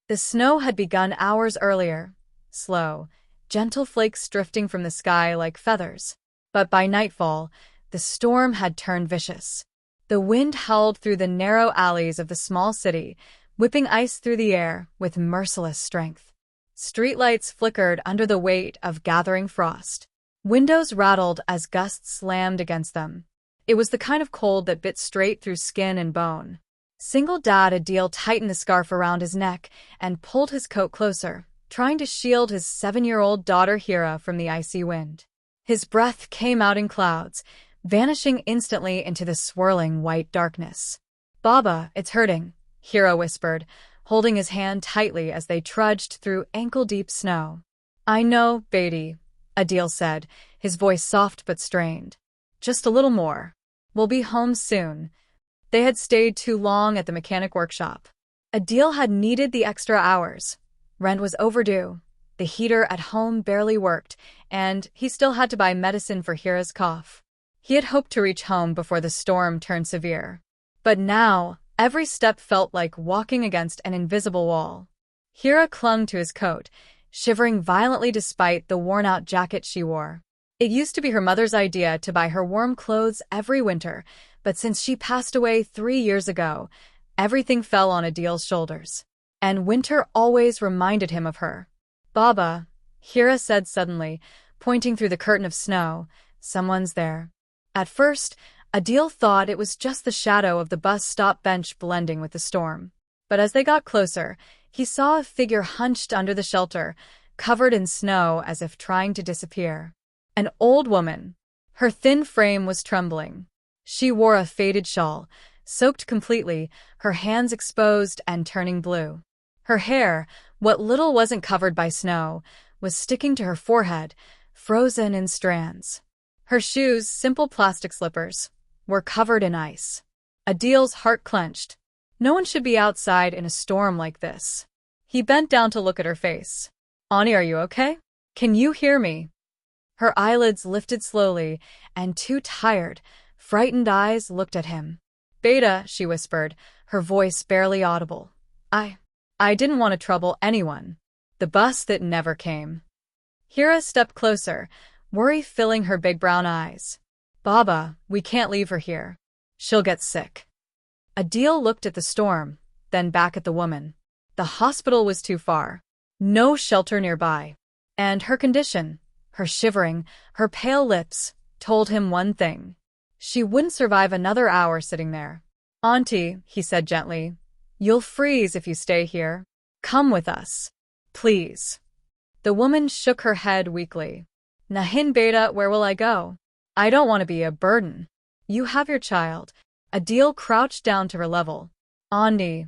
The snow had begun hours earlier, slow, gentle flakes drifting from the sky like feathers. But by nightfall, the storm had turned vicious. The wind howled through the narrow alleys of the small city, whipping ice through the air with merciless strength. Streetlights flickered under the weight of gathering frost. Windows rattled as gusts slammed against them. It was the kind of cold that bit straight through skin and bone. Single Dad Adil tightened the scarf around his neck and pulled his coat closer, trying to shield his 7-year-old daughter Hira from the icy wind. His breath came out in clouds, vanishing instantly into the swirling white darkness. "Baba, it's hurting," Hira whispered, holding his hand tightly as they trudged through ankle-deep snow. "I know, Beti," Adil said, his voice soft but strained. "Just a little more. We'll be home soon." They had stayed too long at the mechanic workshop. Adil had needed the extra hours. Rent was overdue. The heater at home barely worked, and he still had to buy medicine for Hira's cough. He had hoped to reach home before the storm turned severe. But now, every step felt like walking against an invisible wall. Hira clung to his coat, shivering violently despite the worn-out jacket she wore. It used to be her mother's idea to buy her warm clothes every winter, but since she passed away 3 years ago, everything fell on Adil's shoulders. And winter always reminded him of her. "Baba," Hira said suddenly, pointing through the curtain of snow, "someone's there." At first, Adil thought it was just the shadow of the bus stop bench blending with the storm. But as they got closer, he saw a figure hunched under the shelter, covered in snow as if trying to disappear. An old woman. Her thin frame was trembling. She wore a faded shawl, soaked completely, her hands exposed and turning blue. Her hair, what little wasn't covered by snow, was sticking to her forehead, frozen in strands. Her shoes, simple plastic slippers, were covered in ice. Adil's heart clenched. No one should be outside in a storm like this. He bent down to look at her face. "Ani, are you okay? Can you hear me?" Her eyelids lifted slowly, and two tired, frightened eyes looked at him. "Beta," she whispered, her voice barely audible. I didn't want to trouble anyone. The bus that never came." Hira stepped closer, worry filling her big brown eyes. "Baba, we can't leave her here. She'll get sick." Adil looked at the storm, then back at the woman. The hospital was too far. No shelter nearby. And her condition, her shivering, her pale lips, told him one thing. She wouldn't survive another hour sitting there. "Auntie," he said gently, "you'll freeze if you stay here. Come with us. Please." The woman shook her head weakly. "Nahin Beta, where will I go? I don't want to be a burden." "You have your child." Adil crouched down to her level. "Auntie,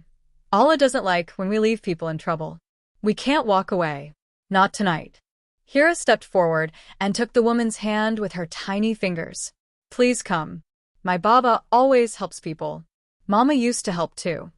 Allah doesn't like when we leave people in trouble. We can't walk away. Not tonight." Hira stepped forward and took the woman's hand with her tiny fingers. "Please come. My Baba always helps people. Mama used to help too."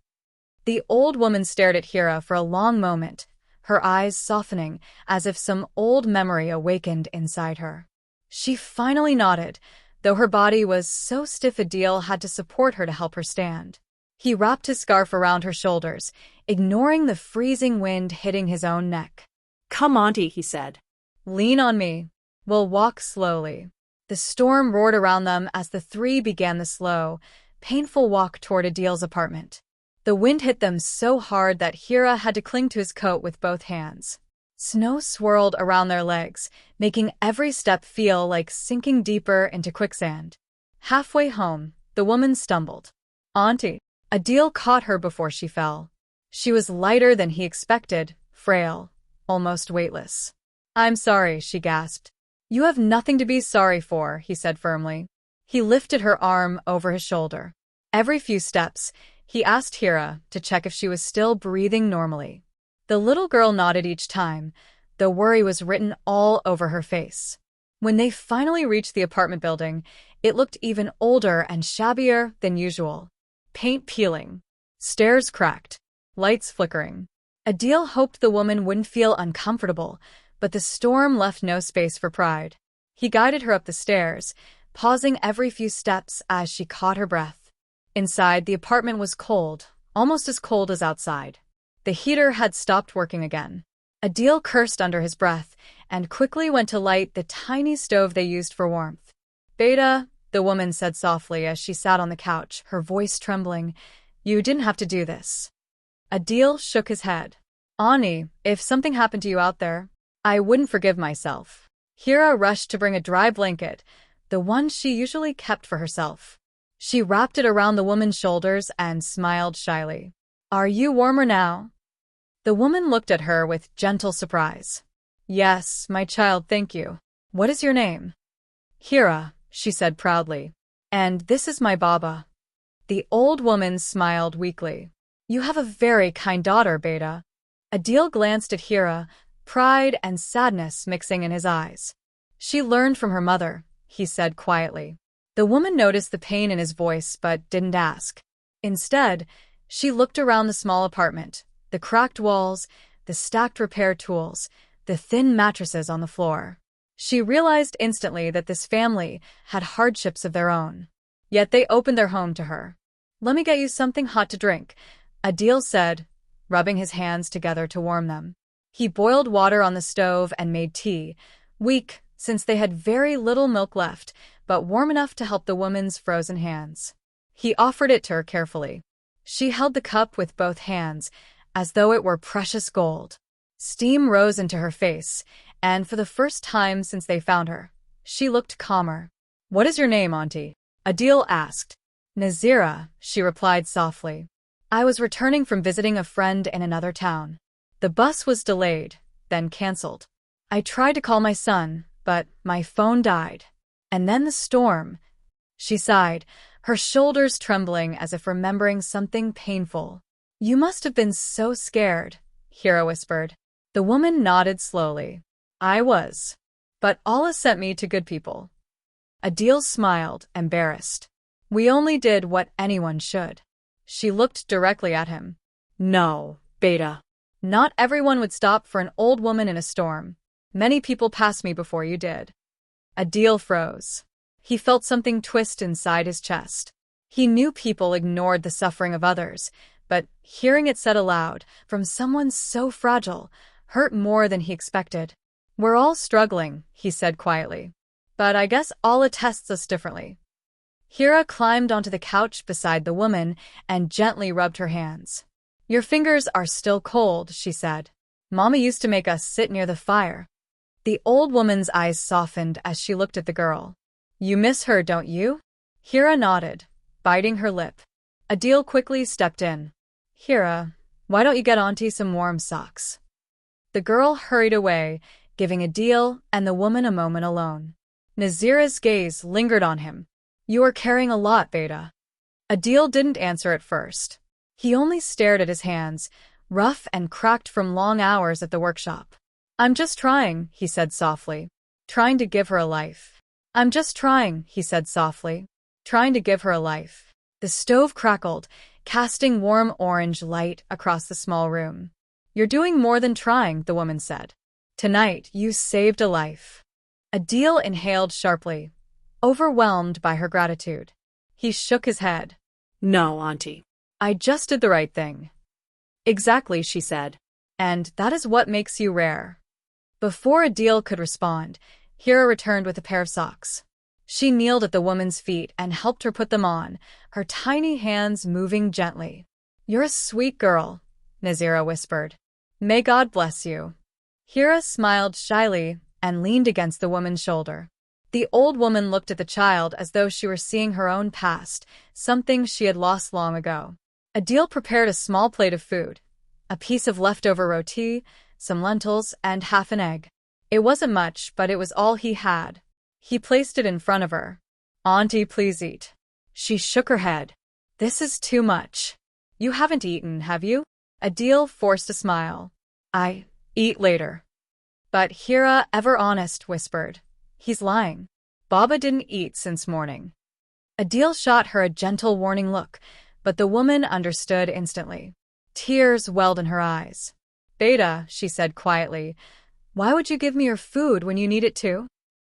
The old woman stared at Hira for a long moment, her eyes softening as if some old memory awakened inside her. She finally nodded, though her body was so stiff Adil had to support her to help her stand. He wrapped his scarf around her shoulders, ignoring the freezing wind hitting his own neck. "Come, Auntie," he said. "Lean on me. We'll walk slowly." The storm roared around them as the three began the slow, painful walk toward Adil's apartment. The wind hit them so hard that Hira had to cling to his coat with both hands. Snow swirled around their legs, making every step feel like sinking deeper into quicksand. Halfway home, the woman stumbled. "Auntie." Adil caught her before she fell. She was lighter than he expected, frail, almost weightless. "I'm sorry," she gasped. "You have nothing to be sorry for," he said firmly. He lifted her arm over his shoulder. Every few steps, he asked Hira to check if she was still breathing normally. The little girl nodded each time, though worry was written all over her face. When they finally reached the apartment building, it looked even older and shabbier than usual. Paint peeling, stairs cracked, lights flickering. Adil hoped the woman wouldn't feel uncomfortable, but the storm left no space for pride. He guided her up the stairs, pausing every few steps as she caught her breath. Inside, the apartment was cold, almost as cold as outside. The heater had stopped working again. Adil cursed under his breath and quickly went to light the tiny stove they used for warmth. Beta, the woman said softly as she sat on the couch, her voice trembling, you didn't have to do this. Adil shook his head. Ani, if something happened to you out there, I wouldn't forgive myself. Hira rushed to bring a dry blanket, the one she usually kept for herself. She wrapped it around the woman's shoulders and smiled shyly. Are you warmer now? The woman looked at her with gentle surprise. Yes, my child, thank you. What is your name? Hira, she said proudly. And this is my Baba. The old woman smiled weakly. You have a very kind daughter, Beta. Adil glanced at Hira, pride and sadness mixing in his eyes. She learned from her mother, he said quietly. The woman noticed the pain in his voice but didn't ask. Instead, she looked around the small apartment, the cracked walls, the stacked repair tools, the thin mattresses on the floor. She realized instantly that this family had hardships of their own. Yet they opened their home to her. Let me get you something hot to drink, Adil said, rubbing his hands together to warm them. He boiled water on the stove and made tea, weak since they had very little milk left, but warm enough to help the woman's frozen hands. He offered it to her carefully. She held the cup with both hands, as though it were precious gold. Steam rose into her face, and for the first time since they found her, she looked calmer. What is your name, Auntie? Adil asked. Nazira, she replied softly. I was returning from visiting a friend in another town. The bus was delayed, then cancelled. I tried to call my son, but my phone died. And then the storm. She sighed, her shoulders trembling as if remembering something painful. You must have been so scared, Hira whispered. The woman nodded slowly. I was. But Allah sent me to good people. Adil smiled, embarrassed. We only did what anyone should. She looked directly at him. No, Beta. Not everyone would stop for an old woman in a storm. Many people passed me before you did. Adil froze. He felt something twist inside his chest. He knew people ignored the suffering of others, but hearing it said aloud from someone so fragile hurt more than he expected. We're all struggling, he said quietly. But I guess Allah tests us differently. Hira climbed onto the couch beside the woman and gently rubbed her hands. Your fingers are still cold, she said. Mama used to make us sit near the fire. The old woman's eyes softened as she looked at the girl. You miss her, don't you? Hira nodded, biting her lip. Adil quickly stepped in. Hira, why don't you get Auntie some warm socks? The girl hurried away, giving Adil and the woman a moment alone. Nazira's gaze lingered on him. You are carrying a lot, Beta. Adil didn't answer at first. He only stared at his hands, rough and cracked from long hours at the workshop. I'm just trying, he said softly. Trying to give her a life. I'm just trying, he said softly. Trying to give her a life. The stove crackled, casting warm orange light across the small room. You're doing more than trying, the woman said. Tonight, you saved a life. Adil inhaled sharply, overwhelmed by her gratitude. He shook his head. No, Auntie. I just did the right thing. Exactly, she said. And that is what makes you rare. Before Adil could respond, Hira returned with a pair of socks. She kneeled at the woman's feet and helped her put them on, her tiny hands moving gently. You're a sweet girl, Nazira whispered. May God bless you. Hira smiled shyly and leaned against the woman's shoulder. The old woman looked at the child as though she were seeing her own past, something she had lost long ago. Adil prepared a small plate of food, a piece of leftover roti, some lentils, and half an egg. It wasn't much, but it was all he had. He placed it in front of her. Auntie, please eat. She shook her head. This is too much. You haven't eaten, have you? Adil forced a smile. I eat later. But Hira, ever honest, whispered. He's lying. Baba didn't eat since morning. Adil shot her a gentle warning look, but the woman understood instantly. Tears welled in her eyes. Beta, she said quietly, why would you give me your food when you need it too?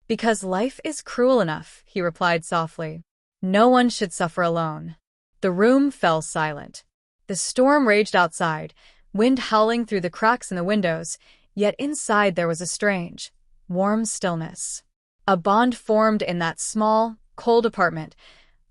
Because life is cruel enough, he replied softly. No one should suffer alone. The room fell silent. The storm raged outside, wind howling through the cracks in the windows, yet inside there was a strange, warm stillness. A bond formed in that small, cold apartment,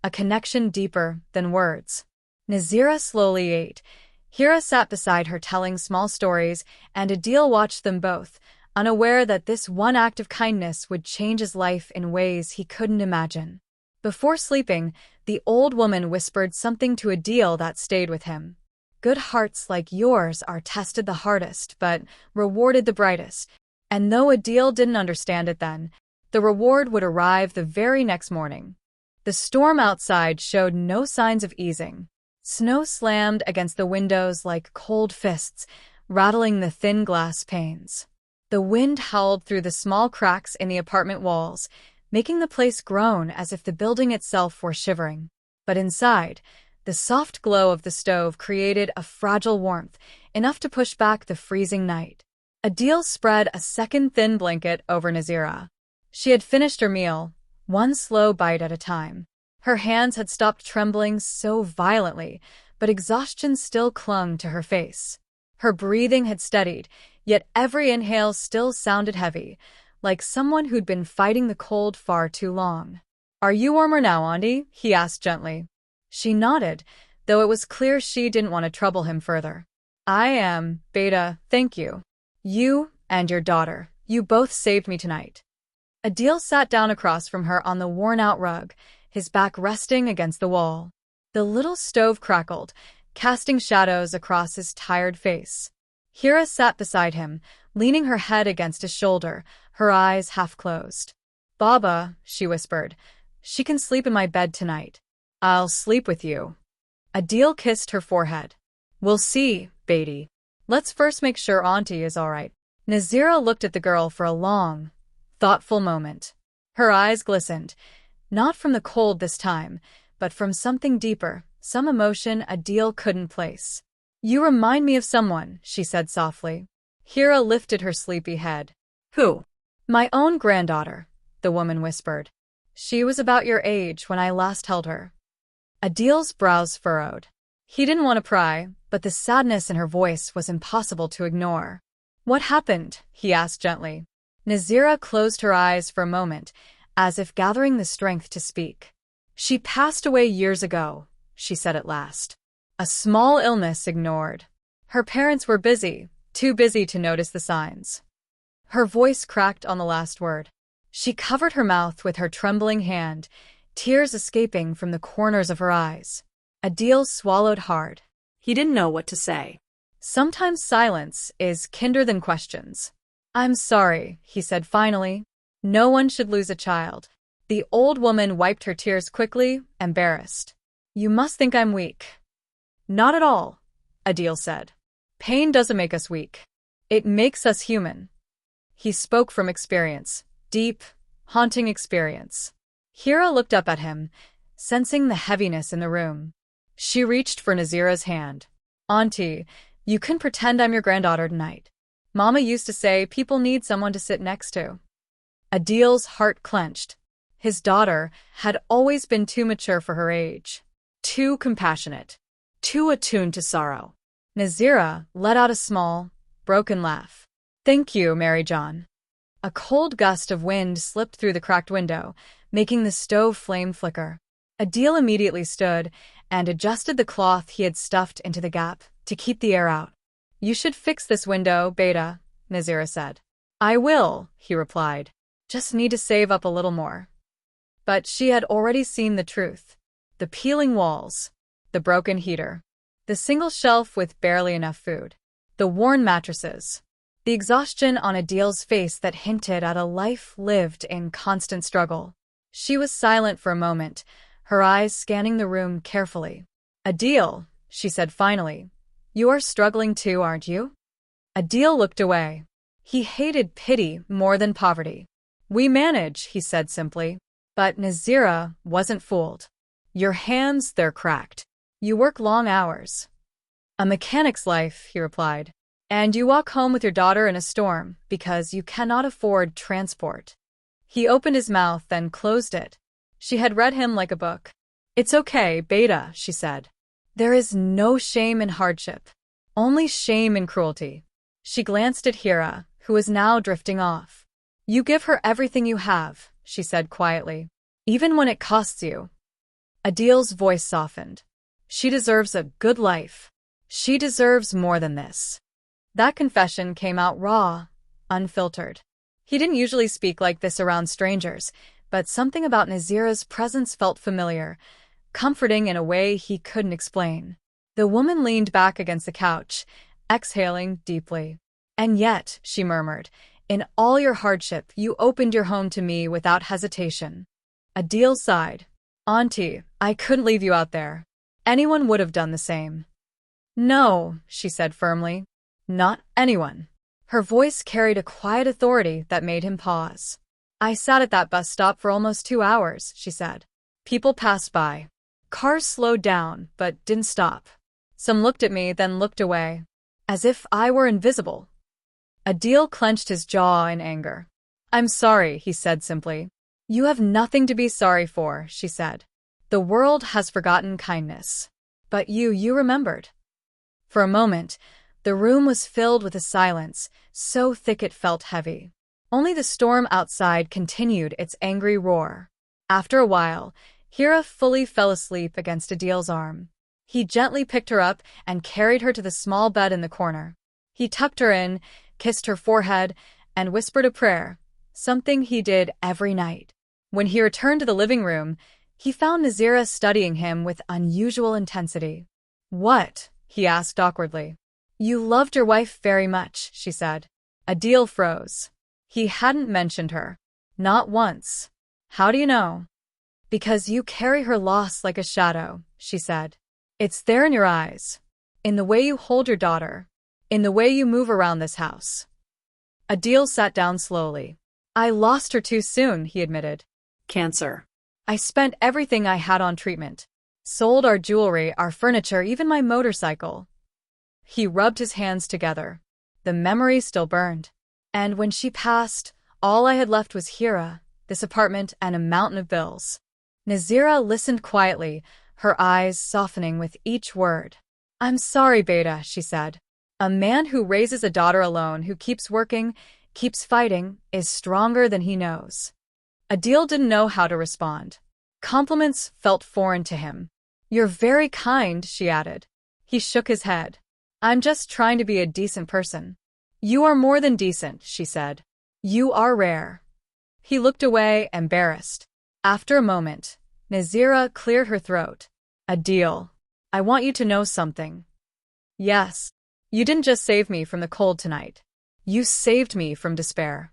a connection deeper than words. Nazira slowly ate. Hira sat beside her telling small stories, and Adil watched them both, unaware that this one act of kindness would change his life in ways he couldn't imagine. Before sleeping, the old woman whispered something to Adil that stayed with him. Good hearts like yours are tested the hardest, but rewarded the brightest. And though Adil didn't understand it then, the reward would arrive the very next morning. The storm outside showed no signs of easing. Snow slammed against the windows like cold fists, rattling the thin glass panes. The wind howled through the small cracks in the apartment walls, making the place groan as if the building itself were shivering. But inside, the soft glow of the stove created a fragile warmth, enough to push back the freezing night. Adil spread a second thin blanket over Nazira. She had finished her meal, one slow bite at a time. Her hands had stopped trembling so violently, but exhaustion still clung to her face. Her breathing had steadied, yet every inhale still sounded heavy, like someone who'd been fighting the cold far too long. "Are you warmer now, Auntie?" he asked gently. She nodded, though it was clear she didn't want to trouble him further. "I am, Beta, thank you. You and your daughter, you both saved me tonight." Adil sat down across from her on the worn-out rug, his back resting against the wall. The little stove crackled, casting shadows across his tired face. Hira sat beside him, leaning her head against his shoulder, her eyes half-closed. "Baba," she whispered, "she can sleep in my bed tonight. I'll sleep with you." Adil kissed her forehead. "We'll see, Beti. Let's first make sure Auntie is all right." Nazira looked at the girl for a long, thoughtful moment. Her eyes glistened, not from the cold this time, but from something deeper, some emotion Adil couldn't place. "You remind me of someone," she said softly. Hira lifted her sleepy head. Who? "My own granddaughter," the woman whispered. "She was about your age when I last held her." Adil's brows furrowed. He didn't want to pry, but the sadness in her voice was impossible to ignore. "What happened?" he asked gently. Nazira closed her eyes for a moment, as if gathering the strength to speak. "She passed away years ago," she said at last. "A small illness ignored. Her parents were busy, too busy to notice the signs." Her voice cracked on the last word. She covered her mouth with her trembling hand, tears escaping from the corners of her eyes. Adil swallowed hard. He didn't know what to say. Sometimes silence is kinder than questions. "I'm sorry," he said finally. "No one should lose a child." The old woman wiped her tears quickly, embarrassed. "You must think I'm weak." "Not at all," Adil said. "Pain doesn't make us weak. It makes us human." He spoke from experience, deep, haunting experience. Hira looked up at him, sensing the heaviness in the room. She reached for Nazira's hand. "Auntie, you can pretend I'm your granddaughter tonight. Mama used to say people need someone to sit next to." Adil's heart clenched. His daughter had always been too mature for her age, too compassionate, too attuned to sorrow. Nazira let out a small, broken laugh. "Thank you, Mary John." A cold gust of wind slipped through the cracked window, making the stove flame flicker. Adil immediately stood and adjusted the cloth he had stuffed into the gap to keep the air out. "You should fix this window, Beta," Nazira said. "I will," he replied. "Just need to save up a little more." But she had already seen the truth. The peeling walls, the broken heater, the single shelf with barely enough food, the worn mattresses, the exhaustion on Adil's face that hinted at a life lived in constant struggle. She was silent for a moment, her eyes scanning the room carefully. "Adil," she said finally, "you are struggling too, aren't you?" Adil looked away. He hated pity more than poverty. "We manage," he said simply. But Nazira wasn't fooled. "Your hands, they're cracked. You work long hours." "A mechanic's life," he replied. "And you walk home with your daughter in a storm because you cannot afford transport." He opened his mouth, then closed it. She had read him like a book. "It's okay, Beta," she said. "There is no shame in hardship. Only shame and cruelty. She glanced at Hira, who was now drifting off. You give her everything you have, she said quietly. Even when it costs you. Adil's voice softened. She deserves a good life. She deserves more than this. That confession came out raw, unfiltered. He didn't usually speak like this around strangers, but something about Nazira's presence felt familiar, comforting in a way he couldn't explain. The woman leaned back against the couch, exhaling deeply. And yet, she murmured, in all your hardship, you opened your home to me without hesitation. Adil sighed. Auntie, I couldn't leave you out there. Anyone would have done the same. No, she said firmly. Not anyone. Her voice carried a quiet authority that made him pause. I sat at that bus stop for almost 2 hours, she said. People passed by. Cars slowed down, but didn't stop. Some looked at me, then looked away. As if I were invisible. Adil clenched his jaw in anger. I'm sorry, he said simply. You have nothing to be sorry for, she said. The world has forgotten kindness. But you remembered. For a moment, the room was filled with a silence, so thick it felt heavy. Only the storm outside continued its angry roar. After a while, Hira fully fell asleep against Adil's arm. He gently picked her up and carried her to the small bed in the corner. He tucked her in, kissed her forehead, and whispered a prayer, something he did every night. When he returned to the living room, he found Nazira studying him with unusual intensity. What? He asked awkwardly. You loved your wife very much, she said. Adil froze. He hadn't mentioned her. Not once. How do you know? Because you carry her loss like a shadow, she said. It's there in your eyes. In the way you hold your daughter. In the way you move around this house. Adil sat down slowly. I lost her too soon, he admitted. Cancer. I spent everything I had on treatment. Sold our jewelry, our furniture, even my motorcycle. He rubbed his hands together. The memory still burned. And when she passed, all I had left was Hira, this apartment, and a mountain of bills. Nazira listened quietly, her eyes softening with each word. I'm sorry, Beta, she said. A man who raises a daughter alone, who keeps working, keeps fighting, is stronger than he knows. Adil didn't know how to respond. Compliments felt foreign to him. You're very kind, she added. He shook his head. I'm just trying to be a decent person. You are more than decent, she said. You are rare. He looked away, embarrassed. After a moment, Nazira cleared her throat. Adil, I want you to know something. Yes. You didn't just save me from the cold tonight. You saved me from despair.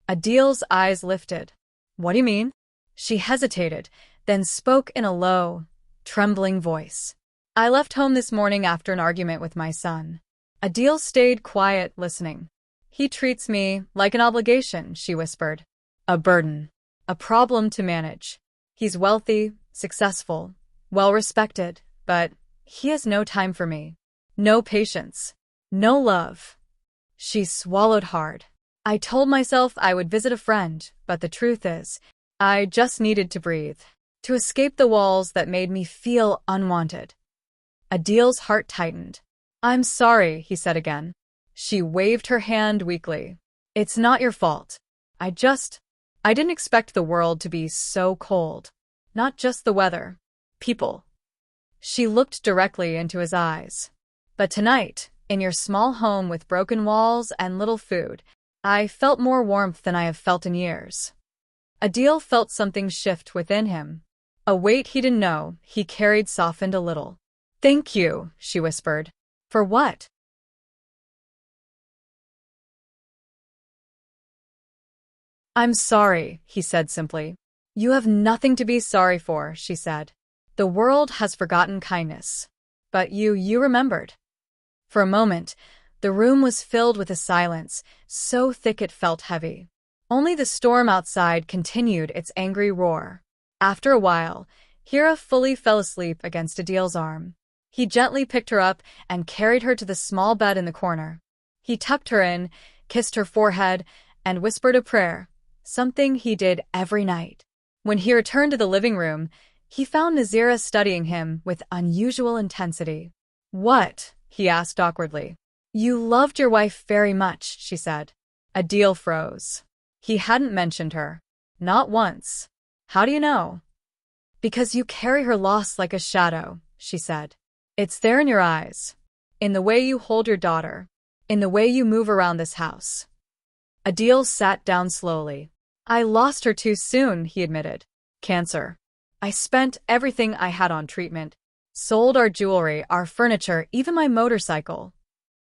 Adil's eyes lifted. What do you mean? She hesitated, then spoke in a low, trembling voice. I left home this morning after an argument with my son. Adil stayed quiet, listening. He treats me like an obligation, she whispered. A burden. A problem to manage. He's wealthy, successful, well-respected, but he has no time for me. No patience. No love. She swallowed hard. I told myself I would visit a friend, but the truth is, I just needed to breathe, to escape the walls that made me feel unwanted. Adil's heart tightened. I'm sorry, he said again. She waved her hand weakly. It's not your fault. I didn't expect the world to be so cold. Not just the weather. People. She looked directly into his eyes. But tonight, in your small home with broken walls and little food, I felt more warmth than I have felt in years. Adil felt something shift within him. A weight he didn't know he carried softened a little. Thank you, she whispered. For what? I'm sorry, he said simply. You have nothing to be sorry for, she said. The world has forgotten kindness. But you remembered. For a moment, the room was filled with a silence, so thick it felt heavy. Only the storm outside continued its angry roar. After a while, Hira fully fell asleep against Adil's arm. He gently picked her up and carried her to the small bed in the corner. He tucked her in, kissed her forehead, and whispered a prayer, something he did every night. When he returned to the living room, he found Nazira studying him with unusual intensity. What? he asked awkwardly. You loved your wife very much, she said. Adil froze. He hadn't mentioned her. Not once. How do you know? Because you carry her loss like a shadow, she said. It's there in your eyes. In the way you hold your daughter. In the way you move around this house. Adil sat down slowly. I lost her too soon, he admitted. Cancer. I spent everything I had on treatment. Sold our jewelry, our furniture, even my motorcycle.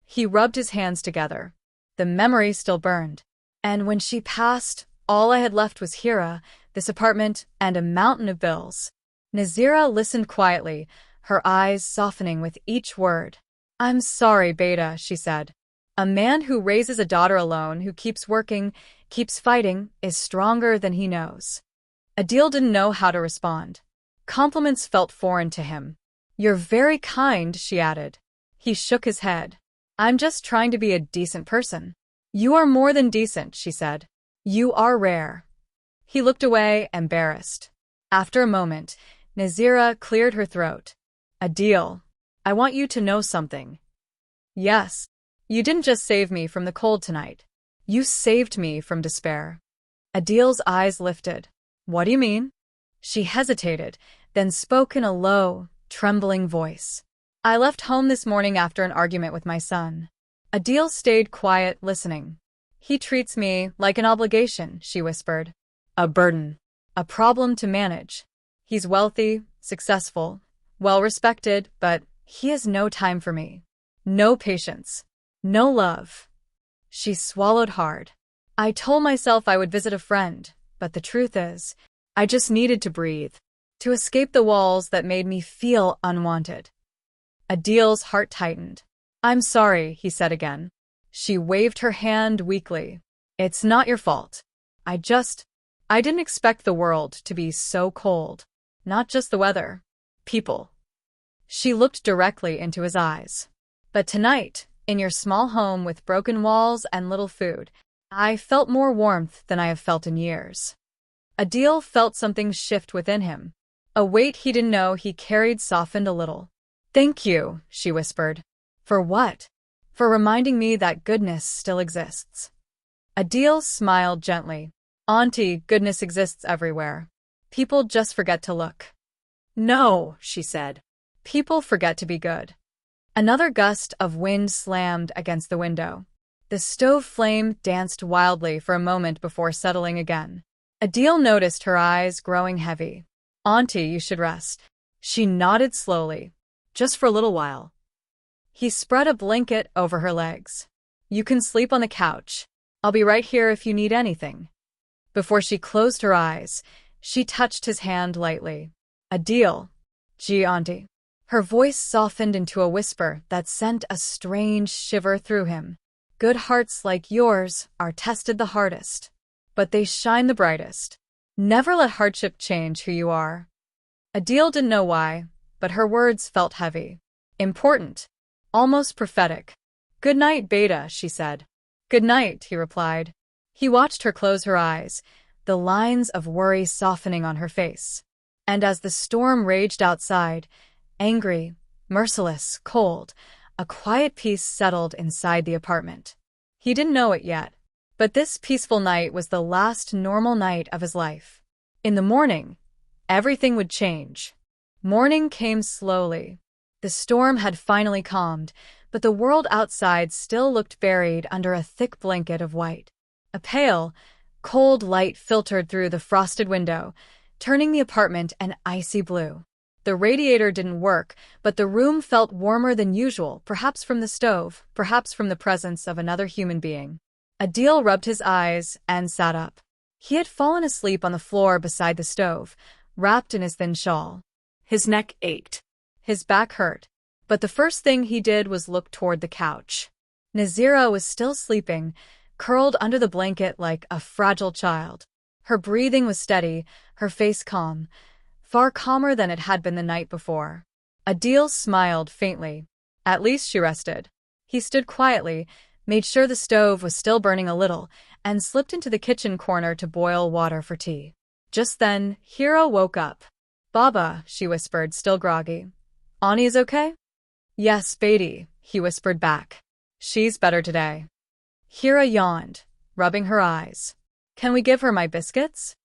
He rubbed his hands together. The memory still burned. And when she passed, all I had left was Hira, this apartment, and a mountain of bills. Nazira listened quietly, her eyes softening with each word. I'm sorry, Beta, she said. A man who raises a daughter alone, who keeps working, keeps fighting, is stronger than he knows. Adil didn't know how to respond. Compliments felt foreign to him. You're very kind, she added. He shook his head. I'm just trying to be a decent person. You are more than decent, she said. You are rare. He looked away, embarrassed. After a moment, Nazira cleared her throat. Adil, I want you to know something. Yes, you didn't just save me from the cold tonight. You saved me from despair. Adil's eyes lifted. What do you mean? She hesitated, then spoke in a low, trembling voice. I left home this morning after an argument with my son. Adil stayed quiet, listening. He treats me like an obligation, she whispered. A burden. A problem to manage. He's wealthy, successful, well-respected, but he has no time for me. No patience. No love. She swallowed hard. I told myself I would visit a friend, but the truth is, I just needed to breathe, to escape the walls that made me feel unwanted. Adil's heart tightened. I'm sorry, he said again. She waved her hand weakly. It's not your fault. I didn't expect the world to be so cold. Not just the weather. People. She looked directly into his eyes. But tonight, in your small home with broken walls and little food, I felt more warmth than I have felt in years. Adil felt something shift within him. A weight he didn't know he carried softened a little. Thank you, she whispered. For what? For reminding me that goodness still exists. Adil smiled gently. Auntie, goodness exists everywhere. People just forget to look. No, she said. People forget to be good. Another gust of wind slammed against the window. The stove flame danced wildly for a moment before settling again. Adil noticed her eyes growing heavy. Auntie, you should rest. She nodded slowly. Just for a little while. He spread a blanket over her legs. You can sleep on the couch. I'll be right here if you need anything. Before she closed her eyes, she touched his hand lightly. Adil. Gee, Auntie. Her voice softened into a whisper that sent a strange shiver through him. Good hearts like yours are tested the hardest, but they shine the brightest. Never let hardship change who you are. Adil didn't know why, but her words felt heavy. Important. Almost prophetic. Good night, Beta, she said. Good night, he replied. He watched her close her eyes, the lines of worry softening on her face. And as the storm raged outside, angry, merciless, cold, a quiet peace settled inside the apartment. He didn't know it yet, but this peaceful night was the last normal night of his life. In the morning, everything would change. Morning came slowly. The storm had finally calmed, but the world outside still looked buried under a thick blanket of white. A pale, cold light filtered through the frosted window, turning the apartment an icy blue. The radiator didn't work, but the room felt warmer than usual, perhaps from the stove, perhaps from the presence of another human being. Adil rubbed his eyes and sat up. He had fallen asleep on the floor beside the stove, wrapped in his thin shawl. His neck ached. His back hurt, but the first thing he did was look toward the couch. Nazira was still sleeping, curled under the blanket like a fragile child. Her breathing was steady, her face calm, far calmer than it had been the night before. Adil smiled faintly. At least she rested. He stood quietly, made sure the stove was still burning a little, and slipped into the kitchen corner to boil water for tea. Just then, Hira woke up. Baba, she whispered, still groggy. Ani is okay? Yes, Beti, he whispered back. She's better today. Hira yawned, rubbing her eyes. Can we give her my biscuits?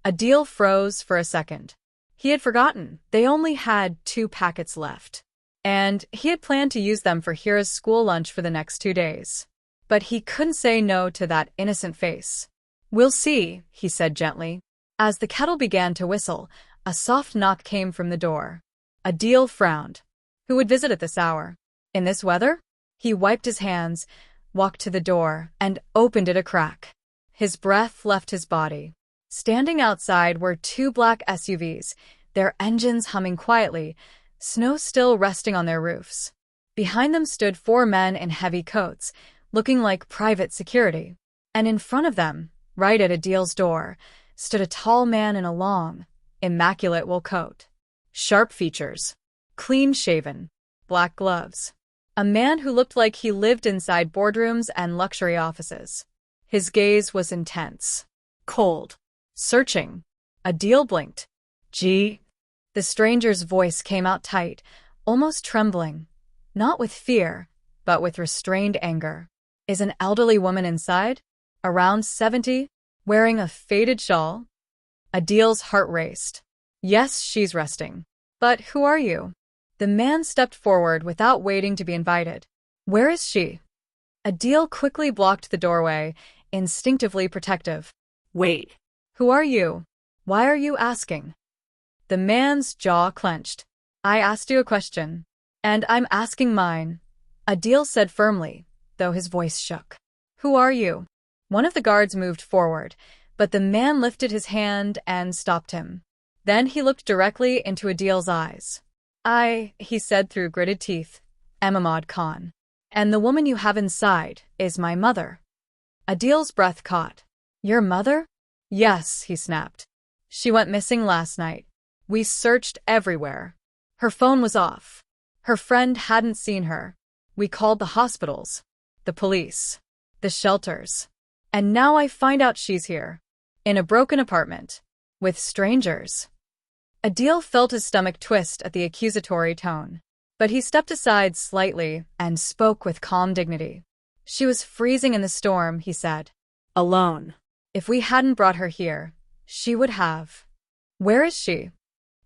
Adil froze for a second. He had forgotten they only had 2 packets left, and he had planned to use them for Hira's school lunch for the next 2 days. But he couldn't say no to that innocent face. We'll see, he said gently. As the kettle began to whistle, a soft knock came from the door. Adil frowned. Who would visit at this hour? In this weather? He wiped his hands, walked to the door, and opened it a crack. His breath left his body. Standing outside were 2 black SUVs, their engines humming quietly, snow still resting on their roofs. Behind them stood 4 men in heavy coats, looking like private security. And in front of them, right at Adil's door, stood a tall man in a long, immaculate wool coat. Sharp features, clean-shaven, black gloves. A man who looked like he lived inside boardrooms and luxury offices. His gaze was intense, cold, searching. Adil blinked. Gee. The stranger's voice came out tight, almost trembling. Not with fear, but with restrained anger. Is an elderly woman inside? Around 70? Wearing a faded shawl? Adil's heart raced. Yes, she's resting. But who are you? The man stepped forward without waiting to be invited. Where is she? Adil quickly blocked the doorway, instinctively protective. Wait. Who are you? Why are you asking? The man's jaw clenched. I asked you a question. And I'm asking mine, Adil said firmly, though his voice shook. Who are you? One of the guards moved forward, but the man lifted his hand and stopped him. Then he looked directly into Adil's eyes. He said through gritted teeth, am Ahmad Khan. And the woman you have inside is my mother. Adil's breath caught. Your mother? Yes, he snapped. She went missing last night. We searched everywhere. Her phone was off. Her friend hadn't seen her. We called the hospitals, the police, the shelters. And now I find out she's here, in a broken apartment, with strangers. Adil felt his stomach twist at the accusatory tone, but he stepped aside slightly and spoke with calm dignity. She was freezing in the storm, he said. Alone. If we hadn't brought her here, she would have. Where is she?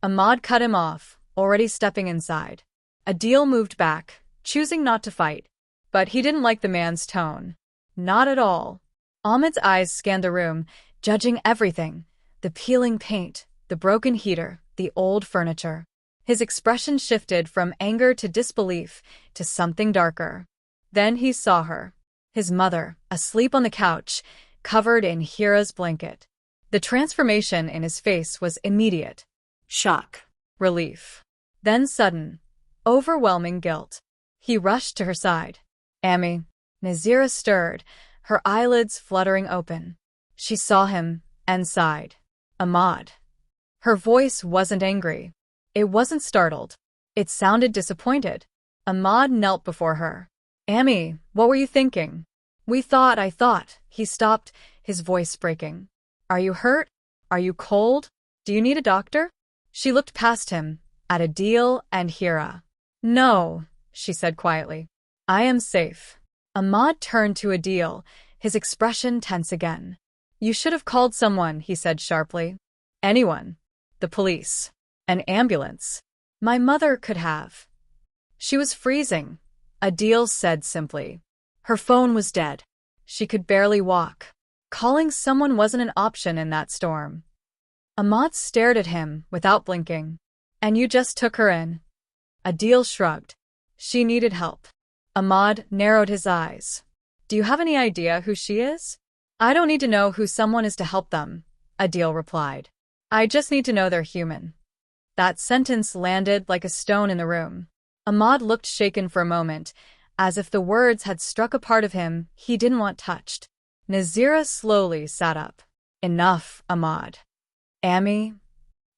Ahmad cut him off, already stepping inside. Adil moved back, choosing not to fight, but he didn't like the man's tone. Not at all. Ahmed's eyes scanned the room, judging everything, the peeling paint, the broken heater, the old furniture. His expression shifted from anger to disbelief to something darker. Then he saw her, his mother, asleep on the couch, covered in Hira's blanket. The transformation in his face was immediate. Shock, relief, then sudden, overwhelming guilt. He rushed to her side. Ami. Nazira stirred, her eyelids fluttering open. She saw him and sighed. Ahmad. Her voice wasn't angry. It wasn't startled. It sounded disappointed. Ahmad knelt before her. Ami, what were you thinking? I thought. He stopped, his voice breaking. Are you hurt? Are you cold? Do you need a doctor? She looked past him, at Adil and Hira. No, she said quietly. I am safe. Ahmad turned to Adil, his expression tense again. You should have called someone, he said sharply. Anyone. The police. An ambulance. My mother could have. She was freezing, Adil said simply. Her phone was dead. She could barely walk. Calling someone wasn't an option in that storm. Ahmad stared at him without blinking. And you just took her in. Adil shrugged. She needed help. Ahmad narrowed his eyes. Do you have any idea who she is? I don't need to know who someone is to help them, Adil replied. I just need to know they're human. That sentence landed like a stone in the room. Ahmad looked shaken for a moment, as if the words had struck a part of him he didn't want touched. Nazira slowly sat up. Enough, Ahmad. Ami?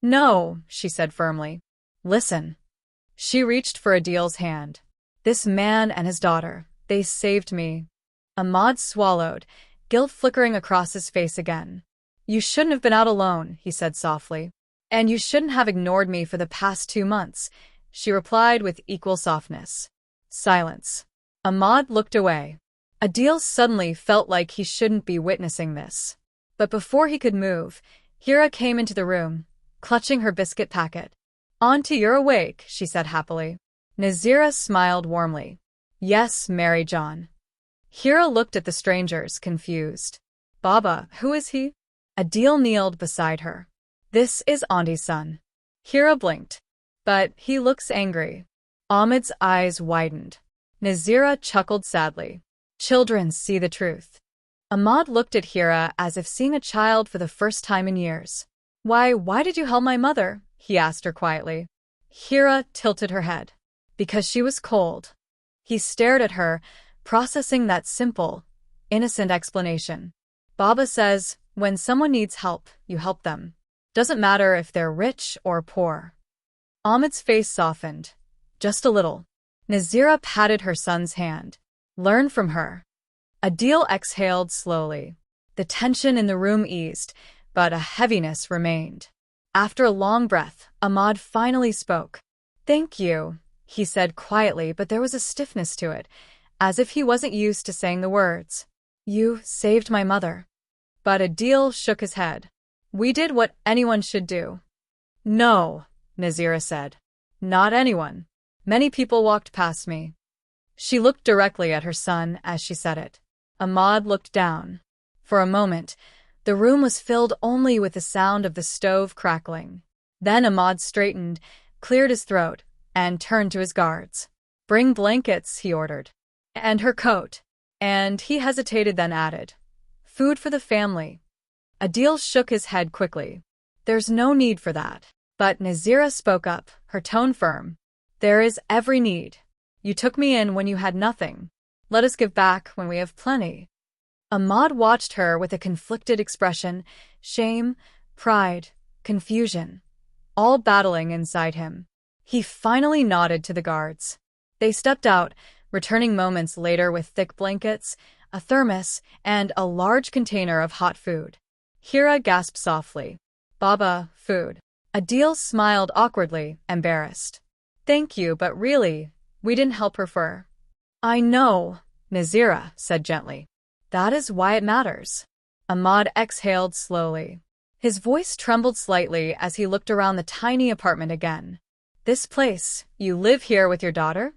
No, she said firmly. Listen. She reached for Adil's hand. This man and his daughter, they saved me. Ahmad swallowed, guilt flickering across his face again. You shouldn't have been out alone, he said softly. And you shouldn't have ignored me for the past 2 months, she replied with equal softness. Silence. Ahmad looked away. Adil suddenly felt like he shouldn't be witnessing this. But before he could move, Hira came into the room, clutching her biscuit packet. "Auntie, you're awake," she said happily. Nazira smiled warmly. "Yes, Mary John." Hira looked at the strangers, confused. "Baba, who is he?" Adil kneeled beside her. "This is Auntie's son." Hira blinked. "But he looks angry." Ahmed's eyes widened. Nazira chuckled sadly. "Children see the truth." Ahmad looked at Hira as if seeing a child for the first time in years. Why did you help my mother?" he asked her quietly. Hira tilted her head. "Because she was cold." He stared at her, processing that simple, innocent explanation. "Baba says, when someone needs help, you help them. Doesn't matter if they're rich or poor." Ahmed's face softened. Just a little. Nazira patted her son's hand. "Learn from her." Adil exhaled slowly. The tension in the room eased, but a heaviness remained. After a long breath, Ahmad finally spoke. "Thank you," he said quietly, but there was a stiffness to it, as if he wasn't used to saying the words. "You saved my mother." But Adil shook his head. "We did what anyone should do." "No," Nazira said. "Not anyone. Many people walked past me." She looked directly at her son as she said it. Ahmad looked down. For a moment, the room was filled only with the sound of the stove crackling. Then Ahmad straightened, cleared his throat, and turned to his guards. "Bring blankets," he ordered. "And her coat." And he hesitated, then added, "Food for the family." Adil shook his head quickly. "There's no need for that." But Nazira spoke up, her tone firm. "There is every need. You took me in when you had nothing. Let us give back when we have plenty." Ahmad watched her with a conflicted expression, shame, pride, confusion, all battling inside him. He finally nodded to the guards. They stepped out, returning moments later with thick blankets, a thermos, and a large container of hot food. Hira gasped softly. "Baba, food." Adil smiled awkwardly, embarrassed. "Thank you, but really, we didn't help her for." "I know," Nazira said gently. "That is why it matters." Ahmad exhaled slowly. His voice trembled slightly as he looked around the tiny apartment again. "This place, you live here with your daughter?"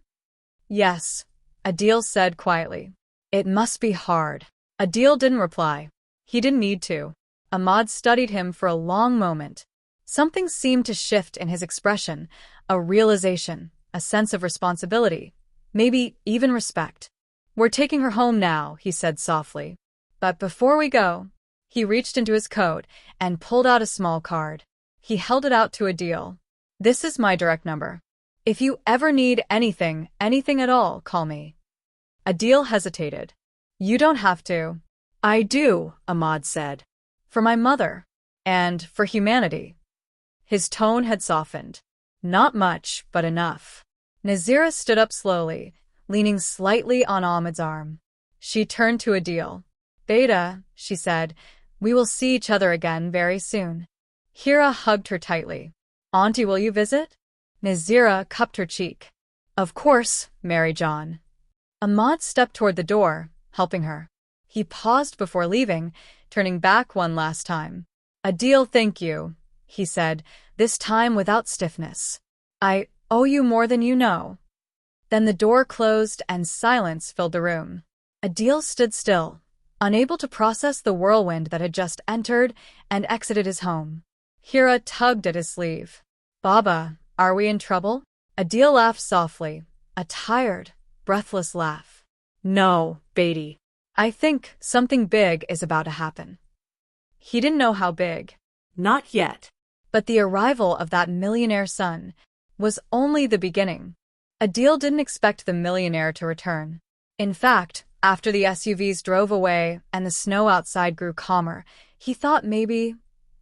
"Yes," Adil said quietly. "It must be hard." Adil didn't reply. He didn't need to. Ahmad studied him for a long moment. Something seemed to shift in his expression, a realization, a sense of responsibility, maybe even respect. "We're taking her home now," he said softly. "But before we go," he reached into his coat and pulled out a small card. He held it out to Adil. "This is my direct number. If you ever need anything at all, call me." Adil hesitated. "You don't have to." "I do," Ahmad said. "For my mother. And for humanity." His tone had softened. "Not much, but enough." Nazira stood up slowly, leaning slightly on Ahmed's arm. She turned to Adil. "Beta," she said, "we will see each other again very soon." Hira hugged her tightly. "Auntie, will you visit?" Nazira cupped her cheek. "Of course, Mary John." Ahmad stepped toward the door, helping her. He paused before leaving, turning back one last time. "Adil, thank you," he said, this time without stiffness. "I owe you more than you know." Then the door closed and silence filled the room. Adil stood still, unable to process the whirlwind that had just entered and exited his home. Hira tugged at his sleeve. "Baba, are we in trouble?" Adil laughed softly, a tired, breathless laugh. "No, Beatty. I think something big is about to happen." He didn't know how big. Not yet. But the arrival of that millionaire son was only the beginning. Adil didn't expect the millionaire to return. In fact, after the SUVs drove away and the snow outside grew calmer, he thought maybe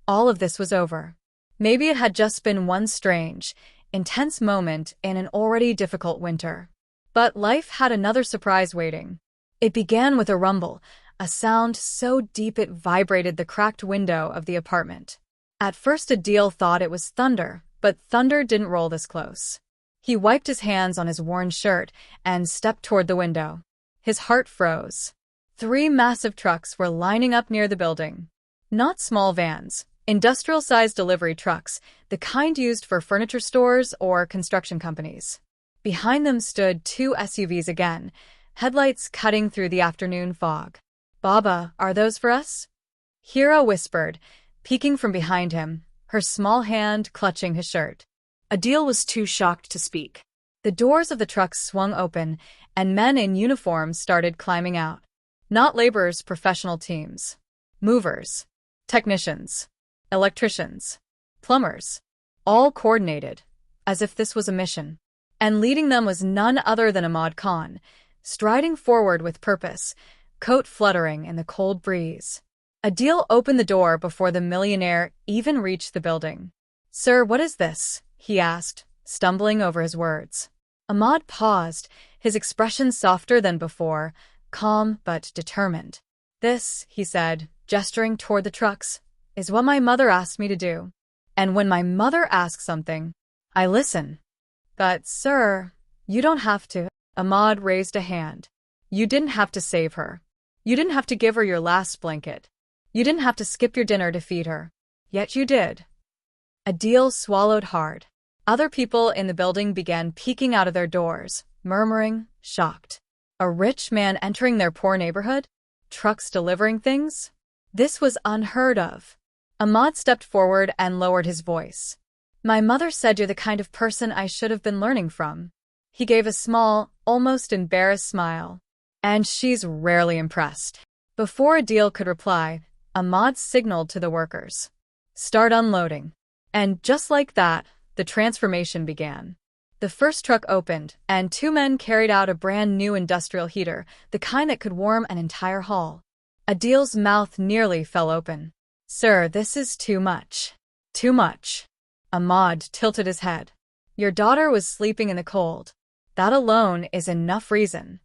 all of this was over. Maybe it had just been one strange, intense moment in an already difficult winter. But life had another surprise waiting. It began with a rumble, a sound so deep it vibrated the cracked window of the apartment. At first Adil thought it was thunder, but thunder didn't roll this close. He wiped his hands on his worn shirt and stepped toward the window. His heart froze. 3 massive trucks were lining up near the building. Not small vans, industrial-sized delivery trucks, the kind used for furniture stores or construction companies. Behind them stood 2 SUVs again, headlights cutting through the afternoon fog. "Baba, are those for us?" Hira whispered, peeking from behind him, her small hand clutching his shirt. Adil was too shocked to speak. The doors of the trucks swung open, and men in uniforms started climbing out. Not laborers, professional teams. Movers. Technicians. Electricians. Plumbers. All coordinated, as if this was a mission. And leading them was none other than Ahmad Khan, striding forward with purpose, coat fluttering in the cold breeze. Adil opened the door before the millionaire even reached the building. "Sir, what is this?" he asked, stumbling over his words. Ahmad paused, his expression softer than before, calm but determined. "This," he said, gesturing toward the trucks, "is what my mother asked me to do. And when my mother asks something, I listen." "But, sir, you don't have to." Ahmad raised a hand. "You didn't have to save her. You didn't have to give her your last blanket. You didn't have to skip your dinner to feed her. Yet you did." Adil swallowed hard. Other people in the building began peeking out of their doors, murmuring, shocked. A rich man entering their poor neighborhood? Trucks delivering things? This was unheard of. Ahmad stepped forward and lowered his voice. "My mother said you're the kind of person I should have been learning from." He gave a small, almost embarrassed smile. "And she's rarely impressed." Before Adil could reply, Ahmad signaled to the workers. "Start unloading." And just like that, the transformation began. The first truck opened, and 2 men carried out a brand new industrial heater, the kind that could warm an entire hall. Adil's mouth nearly fell open. "Sir, this is too much." "Too much." Ahmad tilted his head. "Your daughter was sleeping in the cold. That alone is enough reason."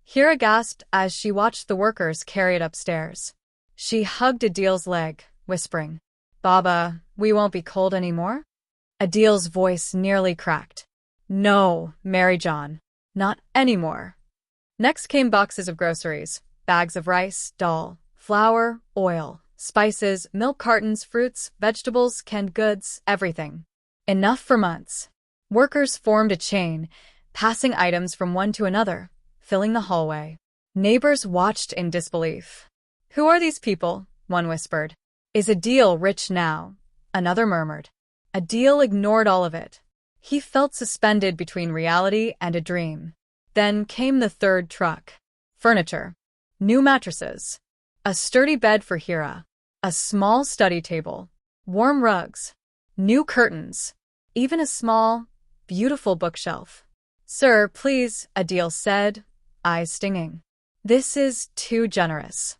Hira gasped as she watched the workers carry it upstairs. She hugged Adil's leg, whispering, "Baba, we won't be cold anymore?" Adil's voice nearly cracked. "No, Mary John, not anymore." Next came boxes of groceries, bags of rice, dal, flour, oil, spices, milk cartons, fruits, vegetables, canned goods, everything. Enough for months. Workers formed a chain, passing items from one to another, filling the hallway. Neighbors watched in disbelief. "Who are these people?" one whispered. "Is Adil rich now?" another murmured. Adil ignored all of it. He felt suspended between reality and a dream. Then came the third truck. Furniture. New mattresses. A sturdy bed for Hira. A small study table. Warm rugs. New curtains. Even a small, beautiful bookshelf. "Sir, please," Adil said, eyes stinging. "This is too generous."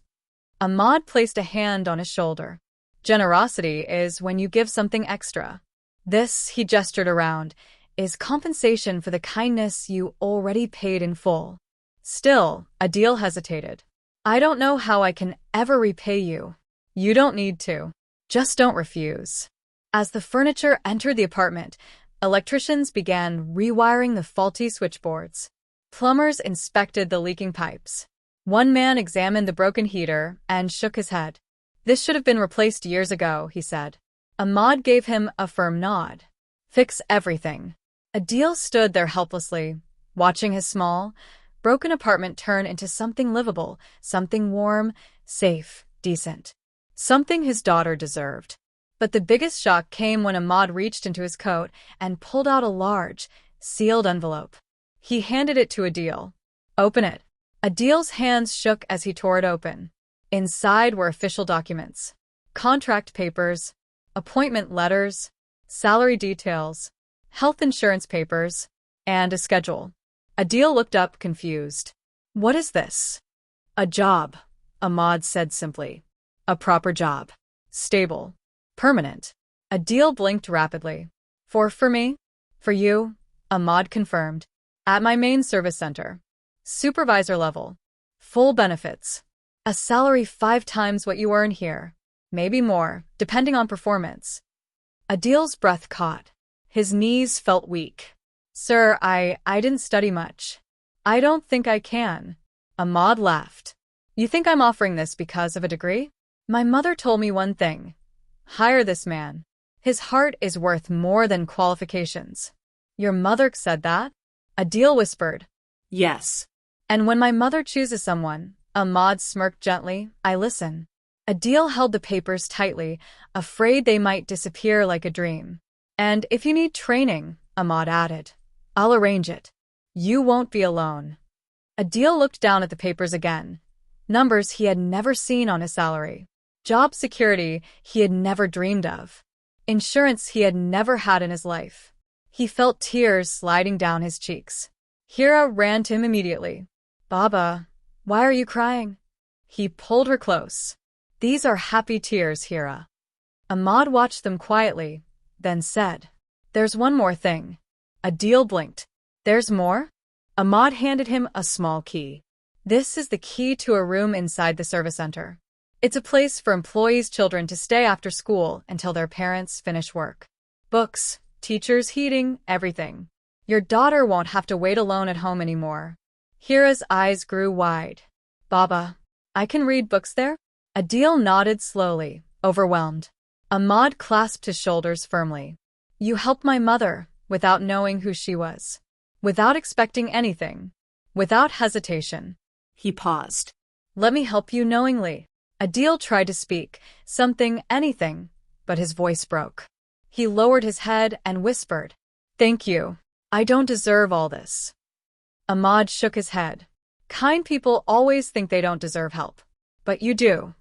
Ahmad placed a hand on his shoulder. "Generosity is when you give something extra. This," he gestured around, "is compensation for the kindness you already paid in full." Still, Adil hesitated. "I don't know how I can ever repay you." "You don't need to. Just don't refuse." As the furniture entered the apartment, electricians began rewiring the faulty switchboards. Plumbers inspected the leaking pipes. One man examined the broken heater and shook his head. "This should have been replaced years ago," he said. Ahmad gave him a firm nod. "Fix everything." Adil stood there helplessly, watching his small, broken apartment turn into something livable, something warm, safe, decent. Something his daughter deserved. But the biggest shock came when Ahmad reached into his coat and pulled out a large, sealed envelope. He handed it to Adil. "Open it." Adil's hands shook as he tore it open. Inside were official documents. Contract papers, appointment letters, salary details, health insurance papers, and a schedule. Adil looked up, confused. "What is this?" "A job," Ahmad said simply. "A proper job. Stable. Permanent." Adil blinked rapidly. For me?" "For you," Ahmad confirmed. "At my main service center. Supervisor level. Full benefits. A salary 5 times what you earn here. Maybe more, depending on performance." Adil's breath caught. His knees felt weak. Sir, I didn't study much. I don't think I can. Ahmad laughed. You think I'm offering this because of a degree? My mother told me one thing. Hire this man. His heart is worth more than qualifications. Your mother said that? Adil whispered. Yes. And when my mother chooses someone, Ahmad smirked gently, I listen. Adil held the papers tightly, afraid they might disappear like a dream. And if you need training, Ahmad added, I'll arrange it. You won't be alone. Adil looked down at the papers again. Numbers he had never seen on his salary. Job security he had never dreamed of. Insurance he had never had in his life. He felt tears sliding down his cheeks. Hira ran to him immediately. Baba, why are you crying? He pulled her close. These are happy tears, Hira. Ahmad watched them quietly, then said, There's one more thing. Adil blinked. There's more? Ahmad handed him a small key. This is the key to a room inside the service center. It's a place for employees' children to stay after school until their parents finish work. Books, teachers, heating, everything. Your daughter won't have to wait alone at home anymore. Hira's eyes grew wide. Baba, I can read books there? Adil nodded slowly, overwhelmed. Ahmad clasped his shoulders firmly. You helped my mother, without knowing who she was. Without expecting anything. Without hesitation. He paused. Let me help you knowingly. Adil tried to speak, anything, but his voice broke. He lowered his head and whispered, Thank you. I don't deserve all this. Ahmad shook his head. Kind people always think they don't deserve help. But you do.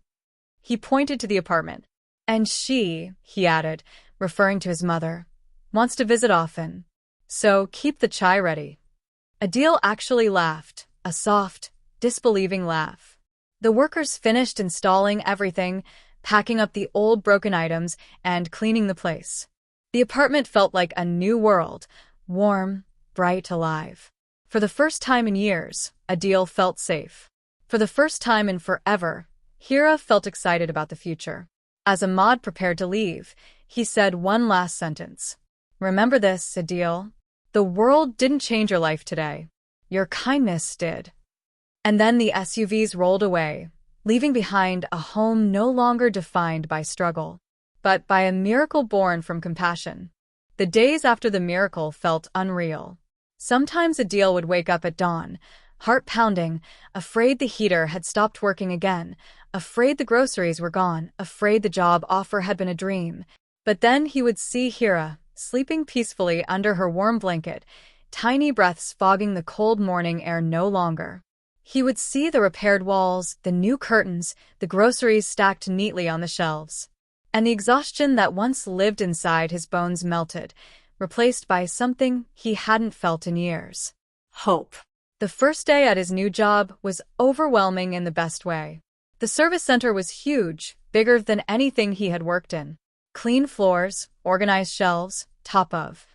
He pointed to the apartment. And she, he added, referring to his mother, wants to visit often. So keep the chai ready. Adil actually laughed, a soft, disbelieving laugh. The workers finished installing everything, packing up the old broken items, and cleaning the place. The apartment felt like a new world, warm, bright, alive. For the first time in years, Adil felt safe. For the first time in forever, Hira felt excited about the future. As Ahmad prepared to leave, he said one last sentence. Remember this, Adil. The world didn't change your life today. Your kindness did. And then the SUVs rolled away, leaving behind a home no longer defined by struggle, but by a miracle born from compassion. The days after the miracle felt unreal. Sometimes Adil would wake up at dawn, heart pounding, afraid the heater had stopped working again, afraid the groceries were gone, afraid the job offer had been a dream. But then he would see Hira, sleeping peacefully under her warm blanket, tiny breaths fogging the cold morning air no longer. He would see the repaired walls, the new curtains, the groceries stacked neatly on the shelves. And the exhaustion that once lived inside his bones melted, replaced by something he hadn't felt in years. Hope. The first day at his new job was overwhelming in the best way. The service center was huge, bigger than anything he had worked in. Clean floors, organized shelves, top of